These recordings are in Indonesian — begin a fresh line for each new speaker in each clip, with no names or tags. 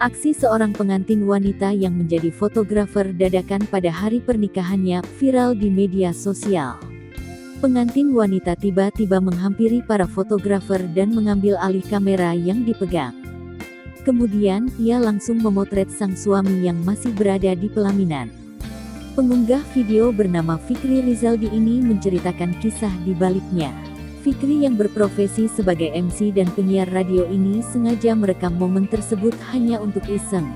Aksi seorang pengantin wanita yang menjadi fotografer dadakan pada hari pernikahannya viral di media sosial. Pengantin wanita tiba-tiba menghampiri para fotografer dan mengambil alih kamera yang dipegang. Kemudian, ia langsung memotret sang suami yang masih berada di pelaminan. Pengunggah video bernama Fikri Rizaldi ini menceritakan kisah di baliknya. Fikri yang berprofesi sebagai MC dan penyiar radio ini sengaja merekam momen tersebut hanya untuk iseng.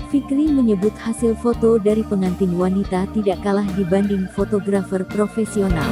Fikri menyebut hasil foto dari pengantin wanita tidak kalah dibanding fotografer profesional.